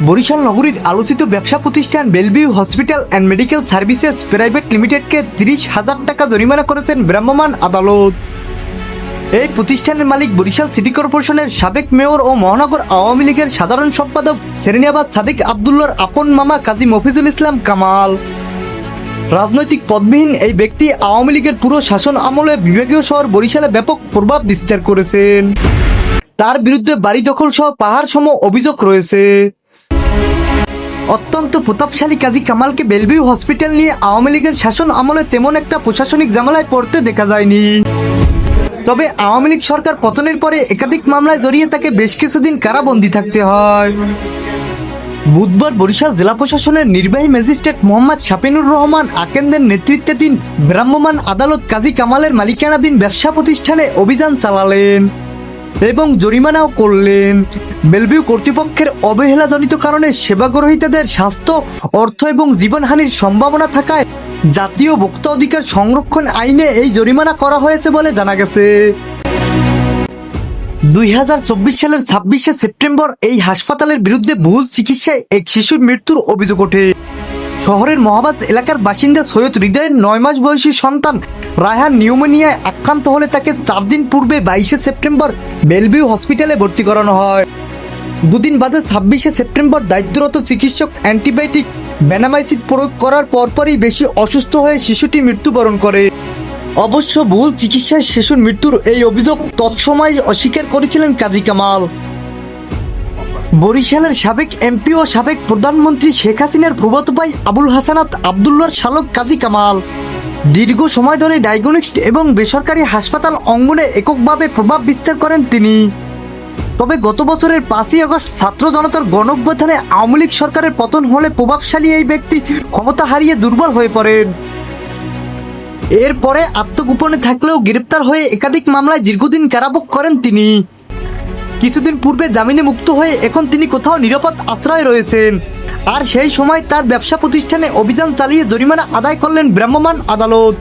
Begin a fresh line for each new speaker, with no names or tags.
বরিশাল নগরীর আলোচিত ব্যবসা প্রতিষ্ঠান Bellevue hospital and medical services private লিমিটেডকে 30,000 টাকা জরিমানা করেছেন ভ্রাম্যমাণ আদালত। এই প্রতিষ্ঠানের মালিক বরিশাল সিটি কর্পোরেশনের সাবেক মেয়র ও মহানগর আওয়ামী লীগের সাধারণ সম্পাদক সেরেনিয়াবাদ সাদিক আবদুল্লার আপন মামা কাজী মফিজুল ইসলাম কামাল। রাজনৈতিক পদবিহীন এই ব্যক্তি আওয়ামী লীগের পুরো শাসন আমলে বিভাগীয় শহর বরিশালে ব্যাপক প্রভাব বিস্তার করেছেন। তার বিরুদ্ধে বাড়ি দখল সহ পাহাড় সম অভিযোগ রয়েছে। অত্যন্ত প্রতাপশালী কাজী কামালকে বেলভিউ হসপিটাল নিয়ে আওয়ামী লীগের শাসন আমলে তেমন একটা প্রশাসনিক ঝামেলায় পড়তে দেখা যায়নি। তবে আওয়ামী লীগ সরকার পতনের পরে একাধিক মামলায় জড়িয়ে তাকে বেশ কিছুদিন কারাবন্দী থাকতে হয়। বুধবার বরিশাল জেলা প্রশাসনের নির্বাহী ম্যাজিস্ট্রেট মোহাম্মদ শাফিনুর রহমান আকেন্দের নেতৃত্বাধীন ভ্রাম্যমাণ আদালত কাজী কামালের মালিকানাধীন ব্যবসা প্রতিষ্ঠানে অভিযান চালালেন এবং জরিমানাও করলেন। বেলভিউ কর্তৃপক্ষের অবহেলাজনিত কারণে সেবাগ্রহীতাদের স্বাস্থ্য, অর্থ এবং জীবনহানির সম্ভাবনা থাকায় জাতীয় ভোক্তা অধিকার সংরক্ষণ আইনে এই জরিমানা করা হয়েছে বলে জানা গেছে। 2024 সালের 26শে সেপ্টেম্বর এই হাসপাতালের বিরুদ্ধে ভুল চিকিৎসায় এক শিশুর মৃত্যুর অভিযোগ ওঠে। শহরের মহাবাজ এলাকার বাসিন্দা সৈয়দ হৃদয়ের 9 মাস বয়সী সন্তান রায়হান নিউমোনিয়ায় আক্রান্ত হলে তাকে 4 দিন পূর্বে 22শে সেপ্টেম্বর বেলভিউ হসপিটালে ভর্তি করানো হয়। দুদিন বাদে 26শে সেপ্টেম্বর দায়িত্বরত চিকিৎসক অ্যান্টিবায়োটিক বেনামাইসিড প্রয়োগ করার পরপরই বেশি অসুস্থ হয়ে শিশুটি মৃত্যুবরণ করে। অবশ্য ভুল চিকিৎসায় শিশুর মৃত্যুর এই অভিযোগ তৎসময় অস্বীকার করেছিলেন কাজী কামাল। বরিশালের সাবেক এমপি ও সাবেক প্রধানমন্ত্রী শেখ হাসিনার ফুফাতো ভাই আবুল হাসানাত আবদুল্লার শালক কাজী কামাল দীর্ঘ সময় ধরে ডায়াগনস্টিক এবং বেসরকারি হাসপাতাল অঙ্গনে এককভাবে প্রভাব বিস্তার করেন তিনি। তবে গত বছরের 5ই আগস্ট ছাত্র জনতার গণঅভ্যুত্থানে আওয়ামী লীগ সরকারের পতন হলে প্রভাবশালী এই ব্যক্তি ক্ষমতা হারিয়ে দুর্বল হয়ে পড়েন। এরপরে আত্মগোপনে থাকলেও গ্রেপ্তার হয়ে একাধিক মামলায় দীর্ঘদিন কারাভোগ করেন তিনি। কিছুদিন পূর্বে জামিনে মুক্ত হয়ে এখন তিনি কোথাও নিরাপদ আশ্রয়ে রয়েছেন। আর সেই সময় তার ব্যবসা প্রতিষ্ঠানে অভিযান চালিয়ে জরিমানা আদায় করলেন ভ্রাম্যমাণ আদালত।